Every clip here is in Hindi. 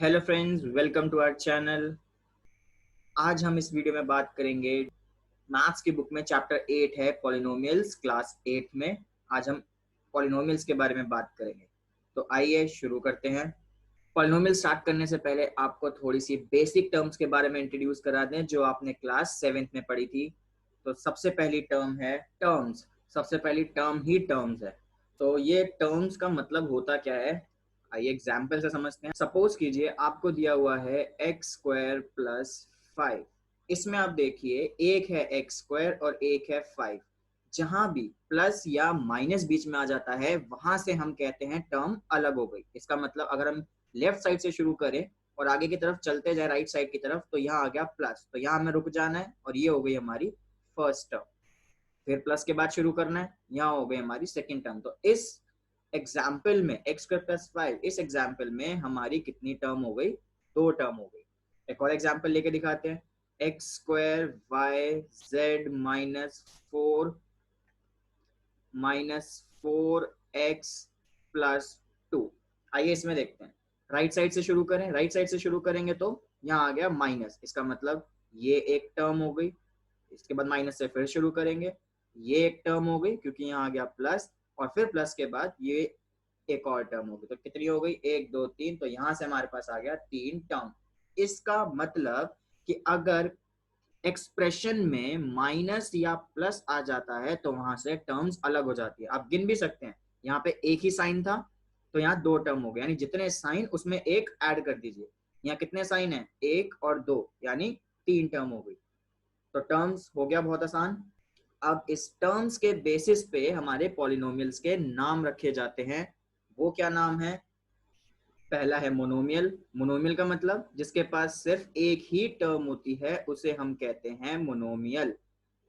Hello friends, welcome to our channel. आज हम इस वीडियो में बात करेंगे मैथ्स की बुक में चैप्टर 8 है पॉलिनोमियल्स क्लास 8 में। आज हम पॉलिनोमियल्स के बारे में बात करेंगे। तो आइए शुरू करते हैं। पॉलिनोमियल स्टार्ट करने से पहले आपको थोड़ी सी बेसिक टर्म्स के बारे में इंट्रोड्यूस करा दें जो आपने क्लास 7th में पढ़ी थी। तो सबसे पहली टर्म है टर्म्स। सबसे पहली टर्म ही टर्म्स है। तो ये टर्म्स का मतलब होता क्या है, आइए एग्जाम्पल से समझते हैं। सपोज कीजिए आपको दिया हुआ है एक्स स्क्वायर प्लस 5। इसमें आप देखिए एक है एक्स स्क्वायर और एक है 5। जहां भी प्लस या माइनस बीच में आ जाता है वहां से हम कहते हैं टर्म अलग हो गई। इसका मतलब अगर हम लेफ्ट साइड से शुरू करें और आगे की तरफ चलते जाए राइट साइड की तरफ, तो यहाँ आ गया प्लस, तो यहाँ हमें रुक जाना है और ये हो गई हमारी फर्स्ट टर्म। फिर प्लस के बाद शुरू करना है, यहाँ हो गई हमारी सेकेंड टर्म। तो इस एग्जाम्पल में एक्स स्क्वायर प्लस 5, इस एग्जाम्पल में हमारी कितनी टर्म हो गई? दो टर्म हो गई। एक और एग्जाम्पल लेके दिखाते हैं। X square Y Z minus X plus 2। आइए इसमें देखते हैं। राइट साइड से शुरू करें। राइट साइड से शुरू करेंगे तो यहाँ आ गया माइनस, इसका मतलब ये एक टर्म हो गई। इसके बाद माइनस से फिर शुरू करेंगे, ये एक टर्म हो गई क्योंकि यहाँ आ गया प्लस, और फिर प्लस के बाद ये एक और टर्म हो गई। तो कितनी हो गई? एक दो तीन। तो यहाँ से हमारे पास आ गया तीन टर्म। इसका मतलब कि अगर एक्सप्रेशन में माइनस या प्लस आ जाता है तो वहां से टर्म्स अलग हो जाती है। आप गिन भी सकते हैं, यहाँ पे एक ही साइन था तो यहाँ दो टर्म हो गए, यानी जितने साइन उसमें एक ऐड कर दीजिए। यहाँ कितने साइन है? एक और दो, यानी तीन टर्म हो गई। तो टर्म्स हो गया बहुत आसान। अब इस टर्म्स के बेसिस पे हमारे पॉलिनोमियल्स के नाम रखे जाते हैं। वो क्या नाम है? पहला है मोनोमियल। मोनोमियल का मतलब जिसके पास सिर्फ एक ही टर्म होती है उसे हम कहते हैं मोनोमियल।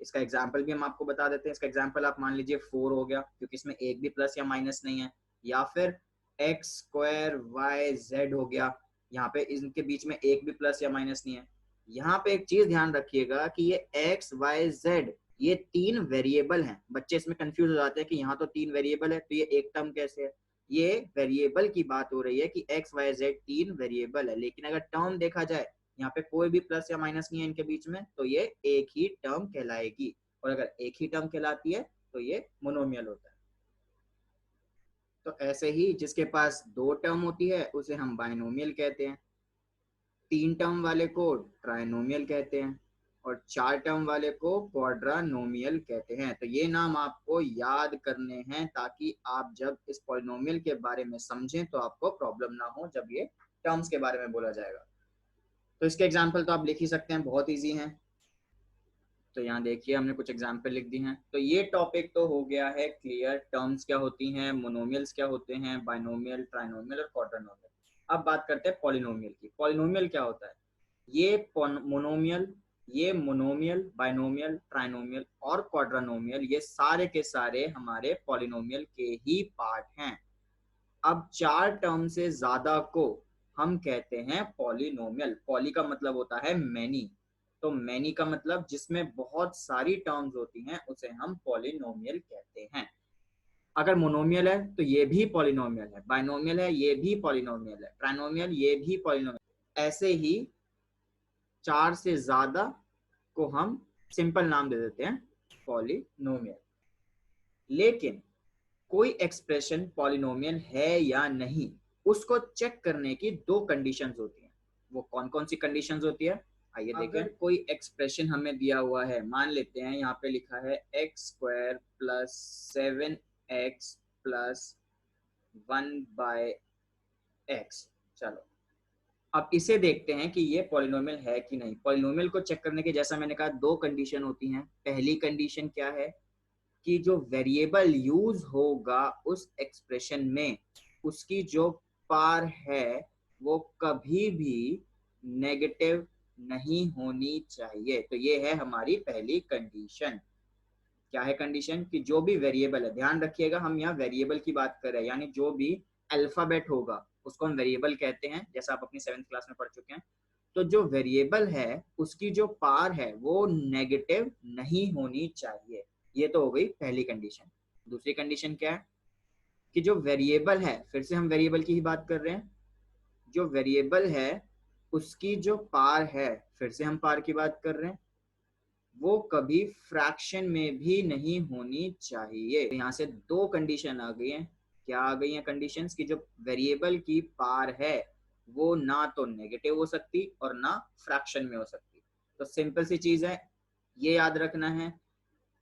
इसका एग्जाम्पल भी हम आपको बता देते हैं। इसका एग्जाम्पल आप मान लीजिए 4 हो गया क्योंकि इसमें एक भी प्लस या माइनस नहीं है, या फिर एक्स स्क्वायर वाई जेड हो गया, यहाँ पे इनके बीच में एक भी प्लस या माइनस नहीं है। यहाँ पे एक चीज ध्यान रखिएगा कि ये एक्स वाई जेड ये तीन वेरिएबल हैं। बच्चे इसमें कंफ्यूज हो जाते हैं कि यहाँ तो तीन वेरिएबल है तो ये एक टर्म कैसे है। ये वेरिएबल की बात हो रही है कि एक्स वाई जेड तीन वेरिएबल है, लेकिन अगर टर्म देखा जाए यहाँ पे कोई भी प्लस या माइनस नहीं है इनके बीच में, तो ये एक ही टर्म कहलाएगी। और अगर एक ही टर्म कहलाती है तो ये मोनोमियल होता है। तो ऐसे ही जिसके पास दो टर्म होती है उसे हम बाइनोमियल कहते हैं, तीन टर्म वाले को ट्राइनोमियल कहते हैं, और चार टर्म वाले को क्वाड्रानोमियल कहते हैं। तो ये नाम आपको याद करने हैं ताकि आप जब इस पॉलिनोमियल के बारे में समझें तो आपको प्रॉब्लम ना हो जब ये टर्म्स के बारे में बोला जाएगा। तो इसके एग्जाम्पल तो आप लिख ही सकते हैं, बहुत ईजी हैं। तो यहाँ देखिए हमने कुछ एग्जाम्पल लिख दी हैं। तो ये टॉपिक तो हो गया है क्लियर, टर्म्स क्या होती हैं, मोनोमियल्स क्या होते हैं, बाइनोमियल, ट्राइनोमियल और क्वाड्रानोमियल। अब बात करते हैं पॉलिनोमियल की। पॉलिनोमियल क्या होता है? ये मोनोमियल, ये मोनोमियल, बाइनोमियल, ट्राइनोमियल और क्वाड्रानोमियल, ये सारे के सारे हमारे पॉलिनोमियल के ही पार्ट हैं। अब चार टर्म से ज्यादा को हम कहते हैं पॉलिनोमियल। पॉली का मतलब होता है मैनी, तो मैनी का मतलब जिसमें बहुत सारी टर्म्स होती हैं उसे हम पॉलिनोमियल कहते हैं। अगर मोनोमियल है तो ये भी पॉलिनोमियल है, बाइनोमियल है ये भी पॉलिनोमियल है, ट्राइनोमियल ये भी पॉलिनोमियल। ऐसे ही चार से ज्यादा को हम सिंपल नाम दे देते हैं पॉलिनोमियल। लेकिन कोई एक्सप्रेशन पॉलिनोमियल है या नहीं, उसको चेक करने की दो कंडीशंस होती हैं। वो कौन कौन सी कंडीशंस होती है आइए देखें। अगर कोई एक्सप्रेशन हमें दिया हुआ है, मान लेते हैं यहाँ पे लिखा है x square plus 7x plus 1/x। चलो अब इसे देखते हैं कि ये पॉलिनोमियल है कि नहीं। पॉलिनोमियल को चेक करने के जैसा मैंने कहा दो कंडीशन होती हैं। पहली कंडीशन क्या है कि जो वेरिएबल यूज होगा उस एक्सप्रेशन में उसकी जो पार है वो कभी भी नेगेटिव नहीं होनी चाहिए। तो ये है हमारी पहली कंडीशन। क्या है कंडीशन? कि जो भी वेरिएबल है, ध्यान रखिएगा हम यहाँ वेरिएबल की बात कर रहे हैं, यानी जो भी अल्फाबेट होगा उसको हम वेरिएबल कहते हैं, जैसा आप अपनी 7th क्लास में पढ़ चुके हैं। तो जो वेरिएबल है उसकी जो पार है वो नेगेटिव नहीं होनी चाहिए। ये तो हो गई पहली कंडीशन। दूसरी कंडीशन क्या है कि जो वेरिएबल है, फिर से हम वेरिएबल की ही बात कर रहे हैं, जो वेरिएबल है उसकी जो पार है, फिर से हम पार की बात कर रहे हैं, वो कभी फ्रैक्शन में भी नहीं होनी चाहिए। यहाँ से दो कंडीशन आ गई हैं। क्या आ गई हैं कंडीशंस? की जो वेरिएबल की पार है वो ना तो नेगेटिव हो सकती और ना फ्रैक्शन में हो सकती। तो सिंपल सी चीज है, ये याद रखना है।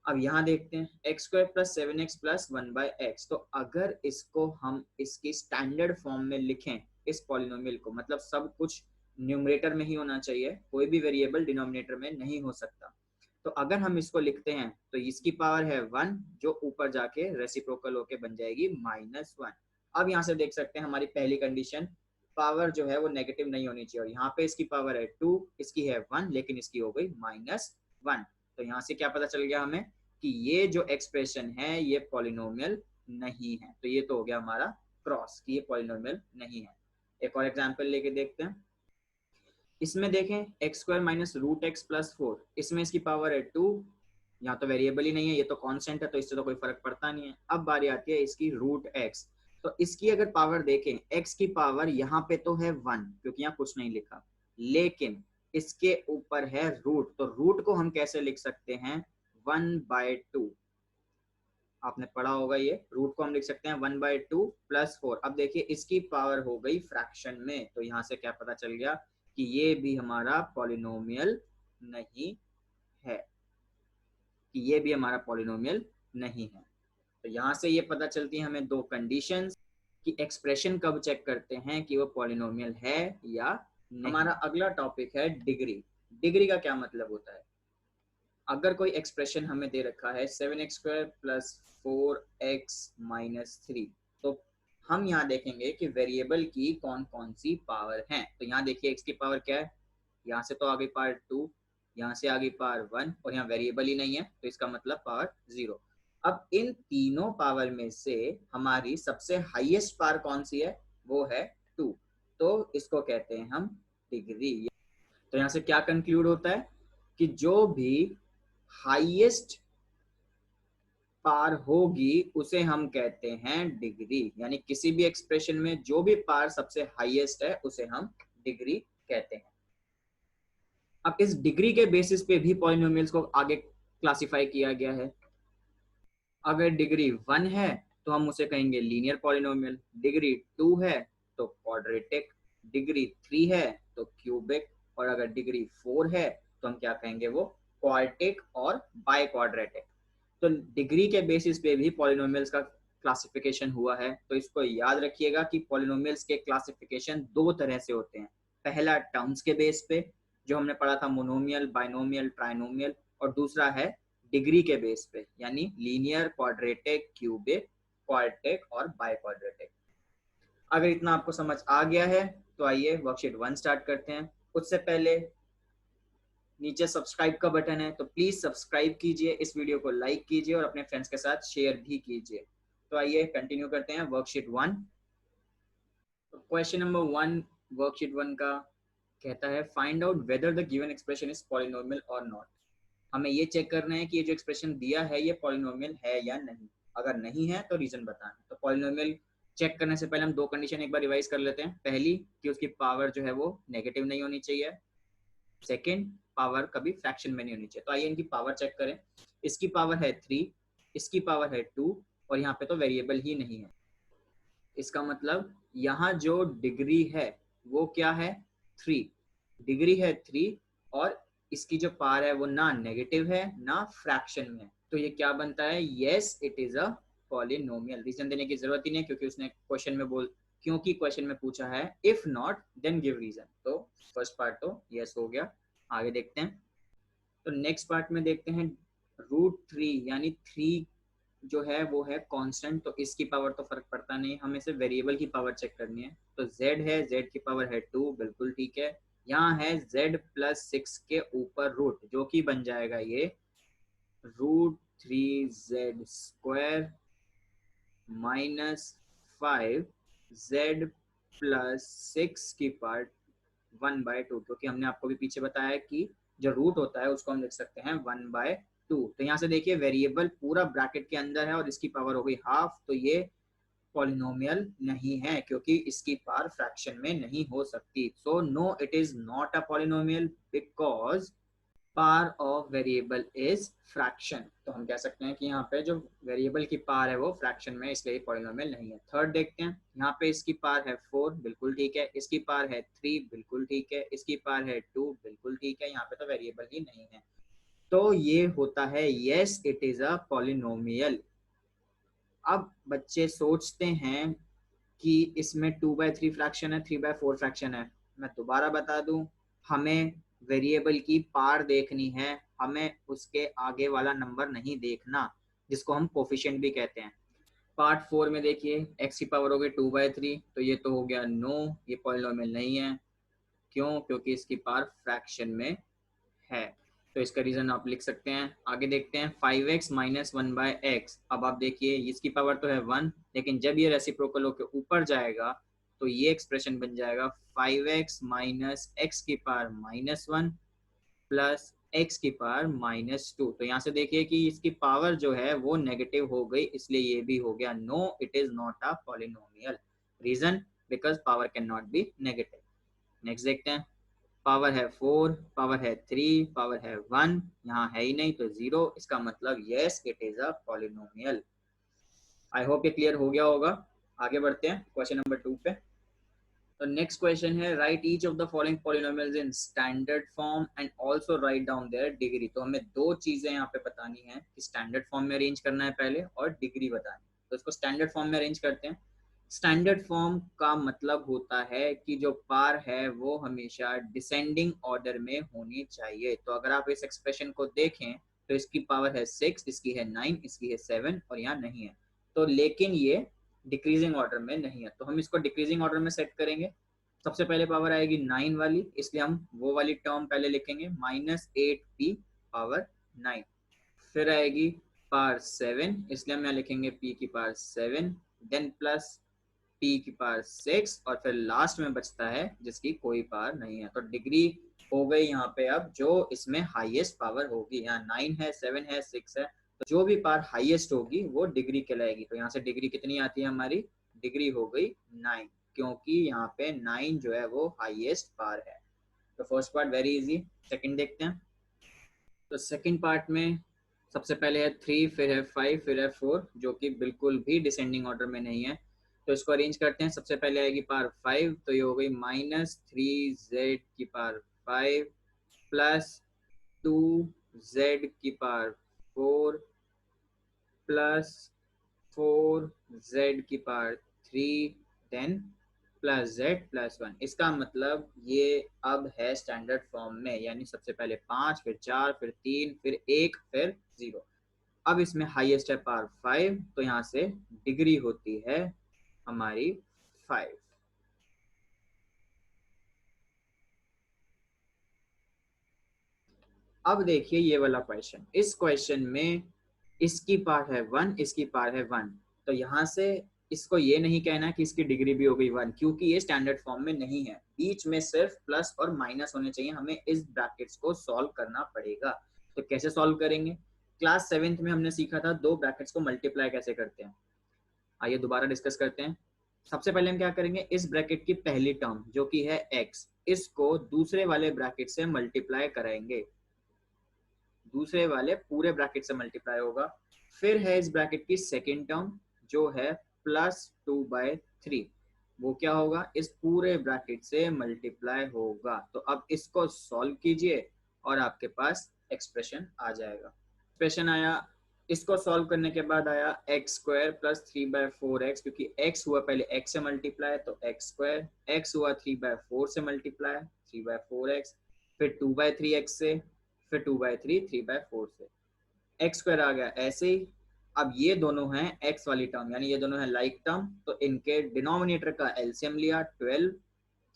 अब यहाँ देखते हैं X square plus 7x plus 1/x। तो अगर इसको हम इसकी स्टैंडर्ड फॉर्म में लिखें, इस पॉलिनोमियल को, मतलब सब कुछ न्यूमरेटर में ही होना चाहिए, कोई भी वेरिएबल डिनोमिनेटर में नहीं हो सकता। तो अगर हम इसको लिखते हैं तो इसकी पावर है 1, जो ऊपर जाके रेसिप्रोकल होके बन जाएगी -1। अब यहाँ से देख सकते हैं हमारी पहली कंडीशन, पावर जो है वो नेगेटिव नहीं होनी चाहिए, और यहाँ पे इसकी पावर है 2, इसकी है 1, लेकिन इसकी हो गई -1। तो यहाँ से क्या पता चल गया हमें कि ये जो एक्सप्रेशन है ये पॉलिनोमियल नहीं है। तो ये तो हो गया हमारा क्रॉस कि ये पॉलिनोमियल नहीं है। एक और एग्जांपल लेके देखते हैं। इसमें देखें X square minus root X plus 4, इसमें इसकी पावर है 2, यहाँ तो वेरिएबल ही नहीं है, ये तो कांस्टेंट है, तो इससे तो कोई फर्क पड़ता नहीं है। अब बारी आती है इसकी रूट एक्स। तो इसकी अगर पावर देखें, एक्स की पावर यहाँ पे तो है 1, क्योंकि यहाँ कुछ नहीं लिखा, लेकिन इसके ऊपर है रूट। तो रूट को हम कैसे लिख सकते हैं? 1/2। आपने पढ़ा होगा ये, रूट को हम लिख सकते हैं 1/2 प्लस 4। अब देखिए इसकी पावर हो गई फ्रैक्शन में, तो यहाँ से क्या पता चल गया कि ये भी हमारा पॉलिनोमियल नहीं है, कि ये भी हमारा पॉलिनोमियल नहीं है। तो यहाँ से ये पता चलती है हमें दो कंडीशंस कि एक्सप्रेशन कब चेक करते हैं कि वो पॉलिनोमियल है या नहीं। हमारा अगला टॉपिक है डिग्री। डिग्री का क्या मतलब होता है? अगर कोई एक्सप्रेशन हमें दे रखा है 7x² प्लस 4x माइनस 3, तो हम यहाँ देखेंगे कि वेरिएबल की कौन कौन सी पावर हैं। तो यहाँ देखिए x की पावर क्या है, यहाँ से तो आ गई पावर 2, यहाँ से आ गई पावर 1, और यहाँ वेरिएबल ही नहीं है, तो इसका मतलब पावर 0। अब इन तीनों पावर में से हमारी सबसे हाईएस्ट पावर कौन सी है? वो है 2। तो इसको कहते हैं हम डिग्री। तो यहाँ से क्या कंक्लूड होता है कि जो भी हाईएस्ट पार होगी उसे हम कहते हैं डिग्री। यानी किसी भी एक्सप्रेशन में जो भी पार सबसे हाईएस्ट है उसे हम डिग्री कहते हैं। अब इस डिग्री के बेसिस पे भी पॉलिनोमियल्स को आगे क्लासिफाई किया गया है। अगर डिग्री 1 है तो हम उसे कहेंगे लीनियर पॉलिनोमियल, डिग्री 2 है तो क्वाड्रेटिक, डिग्री 3 है तो क्यूबिक, और अगर डिग्री 4 है तो हम क्या कहेंगे? वो क्वार्टिक और बाय क्वाड्रेटिक। तो डिग्री के बेसिस पे भी पॉलिनोमियल्स का क्लासिफिकेशन हुआ है। तो इसको याद रखिएगा कि पॉलिनोमियल्स के क्लासिफिकेशन दो तरह से होते हैं। पहला टर्म्स के बेस पे, जो हमने पढ़ा था मोनोमियल, बाइनोमियल, ट्राइनोमियल, और दूसरा है डिग्री के बेस पे, यानी लीनियर, क्वाड्रेटिक, क्यूबिक, क्वार्टिक और बाय क्वाड्रेटिक। अगर इतना आपको समझ आ गया है तो आइए वर्कशीट 1 स्टार्ट करते हैं। उससे पहले नीचे सब्सक्राइब का बटन है, तो प्लीज सब्सक्राइब कीजिए, इस वीडियो को लाइक कीजिए और अपने फ्रेंड्स के साथ शेयर भी कीजिए। तो आइए कंटिन्यू करते हैं वर्कशीट 1। क्वेश्चन नंबर 1 वर्कशीट 1 का कहता है find out whether the given expression is polynomial और नॉट। हमें ये चेक करना है कि ये जो एक्सप्रेशन दिया है ये पॉलिनोमियल है या नहीं। अगर नहीं है तो रीजन बताना। तो पॉलिनोमियल चेक करने से पहले हम दो कंडीशन एक बार रिवाइज कर लेते हैं। पहली कि उसकी पावर जो है वो नेगेटिव नहीं होनी चाहिए। सेकेंड, पावर कभी फ्रैक्शन में नहीं होनी चाहिए। तो आइए इनकी पावर चेक करें। इसकी पावर है 3, इसकी पावर है 2, और यहाँ पे तो वेरिएबल ही नहीं है। इसका मतलब यहाँ जो डिग्री है वो क्या है? 3। डिग्री है 3, और इसकी जो पावर है वो ना नेगेटिव है ना फ्रैक्शन में। तो ये क्या बनता है? Yes, it is a polynomial. Reason देने की जरूरत ही नहीं, क्योंकि उसने क्वेश्चन में क्योंकि क्वेश्चन में पूछा है if not then give reason. तो फर्स्ट पार्ट तो यस हो गया। आगे देखते हैं। तो नेक्स्ट पार्ट में देखते हैं √3, यानी 3 जो है वो है कांस्टेंट, तो इसकी पावर तो फर्क पड़ता नहीं, हमें सिर्फ वेरिएबल की पावर चेक करनी है। तो z है, z की पावर है 2, बिल्कुल ठीक है। यहाँ है z प्लस 6 के ऊपर रूट, जो कि बन जाएगा ये √3z² माइनस 5z प्लस 6 की पार्ट 1/2, क्योंकि हमने आपको भी पीछे बताया कि जो रूट होता है उसको हम लिख सकते हैं 1/2। तो यहाँ से देखिए वेरिएबल पूरा ब्रैकेट के अंदर है और इसकी पावर हो गई हाफ, तो ये पॉलिनोमियल नहीं है क्योंकि इसकी पावर फ्रैक्शन में नहीं हो सकती। So no, it is not a polynomial because power of variable is fraction. तो हम कह सकते हैं कि यहाँ पे जो वेरिएबल की पावर है वो फ्रैक्शन में, इसलिए पॉलिनोमियल नहीं है। थर्ड देखते हैं, यहाँ पे इसकी पावर है 4, बिल्कुल ठीक है। इसकी पावर है 3, बिल्कुल ठीक है। इसकी पावर है 2, बिल्कुल ठीक है। यहाँ पे तो वेरिएबल ही नहीं है, तो ये होता है yes it is a polynomial. अब बच्चे सोचते हैं कि इसमें 2/3 फ्रैक्शन है, 3/4 फ्रैक्शन है। मैं दोबारा बता दूं, हमें वेरिएबल की पार देखनी है, हमें उसके आगे वाला नंबर नहीं देखना, जिसको हम कोफिशिएंट भी कहते हैं। पार्ट 4 में देखिए, x की पावर हो गई 2/3, तो ये तो हो गया नो, ये पॉलिनोमियल नहीं है। क्यों? क्योंकि इसकी पावर फ्रैक्शन में है। तो इसका रीजन आप लिख सकते हैं। आगे देखते हैं 5x माइनस 1/x। अब आप देखिए, इसकी पावर तो है 1, लेकिन जब ये रेसिप्रोकल होकर ऊपर जाएगा तो ये एक्सप्रेशन बन जाएगा 5x माइनस एक्स की पावर -1 प्लस एक्स की पावर -2। तो यहाँ से देखिए कि इसकी पावर जो है वो नेगेटिव हो गई, इसलिए ये भी हो गया no, it is not a polynomial. Reason, because power can not be negative. Next देखते हैं, पावर है 4, पावर है 3, पावर है 1, यहाँ है ही नहीं तो 0, इसका मतलब yes it is a polynomial. I hope ये क्लियर हो गया होगा। आगे बढ़ते हैं क्वेश्चन नंबर 2 पे। तो नेक्स्ट क्वेश्चन है, right each of the following polynomials in standard form and also write down there degree. तो हमें दो चीजें यहाँ पे बतानी है कि स्टैंडर्ड फॉर्म में अरेंज करना है पहले और डिग्री बतानी है। तो इसको स्टैंडर्ड फॉर्म में अरेंज करते हैं। स्टैंडर्ड फॉर्म का मतलब होता है कि जो पार है वो हमेशा डिसेंडिंग ऑर्डर में होनी चाहिए। तो अगर आप इस एक्सप्रेशन को देखें तो इसकी पावर है 6, इसकी है 9, इसकी है 7 और यहाँ नहीं है। तो लेकिन ये डिक्रीजिंग ऑर्डर में नहीं है, तो हम इसको डिक्रीजिंग ऑर्डर में सेट करेंगे। सबसे पहले पावर आएगी 9 वाली, इसलिए हम वो वाली टर्म पहले लिखेंगे, -8p पावर 9। फिर आएगी पावर 7, इसलिए हम यहाँ लिखेंगे p की पावर 7, देन प्लस p की पावर 6 और फिर लास्ट में बचता है जिसकी कोई पावर नहीं है। तो डिग्री हो गई यहाँ पे अब जो इसमें हाईएस्ट पावर होगी। यहाँ 9 है, 7 है, 6 है, तो जो भी पावर हाईएस्ट होगी वो डिग्री कहलाएगी। तो यहाँ से डिग्री कितनी आती है हमारी? डिग्री हो गई 9, क्योंकि यहाँ पे 9 जो है वो हाईएस्ट पावर है। तो first part very easy. Second देखते हैं। तो सेकंड पार्ट में सबसे पहले है 3, फिर है 5, फिर है 4, जो कि बिल्कुल भी डिसेंडिंग ऑर्डर में नहीं है। तो इसको अरेंज करते हैं। सबसे पहले आएगी पावर 5, तो ये हो गई -3z की पावर 5 प्लस 2z की पावर 4 प्लस 4z की power 3, then plus z plus 1। इसका मतलब ये अब है स्टैंडर्ड फॉर्म में, यानी सबसे पहले 5, फिर 4, फिर 3, फिर 1, फिर 0। अब इसमें हाईएस्ट है पावर 5, तो यहाँ से डिग्री होती है हमारी 5। अब देखिए ये वाला क्वेश्चन, इस क्वेश्चन में इसकी पार्ट है 1, इसकी पार्ट है 1, तो यहाँ से इसको ये नहीं कहना कि इसकी डिग्री भी हो गई 1, क्योंकि ये स्टैंडर्ड फॉर्म में नहीं है। बीच में सिर्फ प्लस और माइनस होने चाहिए, हमें इस ब्रैकेट्स को सॉल्व करना पड़ेगा। तो कैसे सॉल्व करेंगे? क्लास 7th में हमने सीखा था दो ब्रैकेट्स को मल्टीप्लाई कैसे करते हैं। आइए दोबारा डिस्कस करते हैं। सबसे पहले हम क्या करेंगे, इस ब्रैकेट की पहली टर्म जो कि है x, इसको दूसरे वाले ब्रैकेट से मल्टीप्लाई कराएंगे, दूसरे वाले पूरे ब्रैकेट से मल्टीप्लाई होगा। फिर है इस ब्रैकेट की सेकेंड टर्म जो है +2/3, वो क्या होगा, इस पूरे ब्रैकेट से मल्टीप्लाई होगा। तो अब इसको सॉल्व कीजिए और आपके पास एक्सप्रेशन आ जाएगा। एक्सप्रेशन आया, इसको सॉल्व करने के बाद आया x² + 3/4x, क्योंकि x हुआ पहले x से मल्टीप्लाई तो x², x हुआ 3/4 से मल्टीप्लाई 3/4x, फिर 2/3x से, फिर 2/3 3/4 से, x² आ गया ऐसे ही। अब ये दोनों हैं x वाली टर्म, यानी ये दोनों हैं लाइक टर्म, तो इनके डिनोमिनेटर का एलसीएम लिया 12,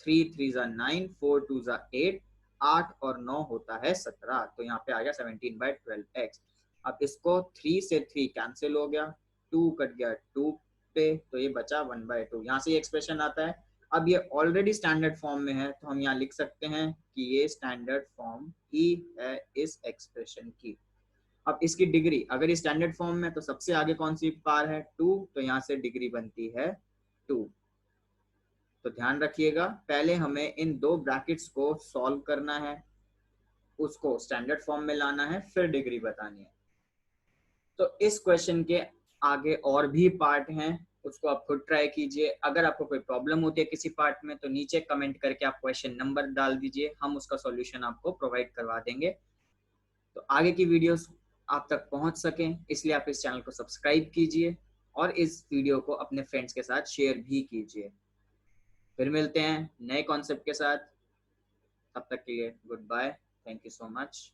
3 3 = 9, 4 2 = 8, 8 और 9 होता है 17, तो यहाँ पे आ गया 17/12x। अब इसको 3 से 3 कैंसिल हो गया, 2 कट गया 2 पे, तो ये बचा 1/2। यहाँ से ये एक्सप्रेशन आता है। अब ये ऑलरेडी स्टैंडर्ड फॉर्म में है, तो हम यहाँ लिख सकते हैं कि ये स्टैंडर्ड फॉर्म ही है इस एक्सप्रेशन की। अब इसकी डिग्री अगर स्टैंडर्ड फॉर्म में तो सबसे आगे कौन सी पावर है 2, तो यहाँ से डिग्री बनती है 2। तो ध्यान रखिएगा, पहले हमें इन दो ब्रैकेट्स को सॉल्व करना है, उसको स्टैंडर्ड फॉर्म में लाना है, फिर डिग्री बतानी है। तो इस क्वेश्चन के आगे और भी पार्ट हैं, उसको आप खुद ट्राई कीजिए। अगर आपको कोई प्रॉब्लम होती है किसी पार्ट में तो नीचे कमेंट करके आप क्वेश्चन नंबर डाल दीजिए, हम उसका सॉल्यूशन आपको प्रोवाइड करवा देंगे। तो आगे की वीडियोस आप तक पहुंच सकें इसलिए आप इस चैनल को सब्सक्राइब कीजिए और इस वीडियो को अपने फ्रेंड्स के साथ शेयर भी कीजिए। फिर मिलते हैं नए कॉन्सेप्ट के साथ, तब तक के लिए good bye, thank you so much.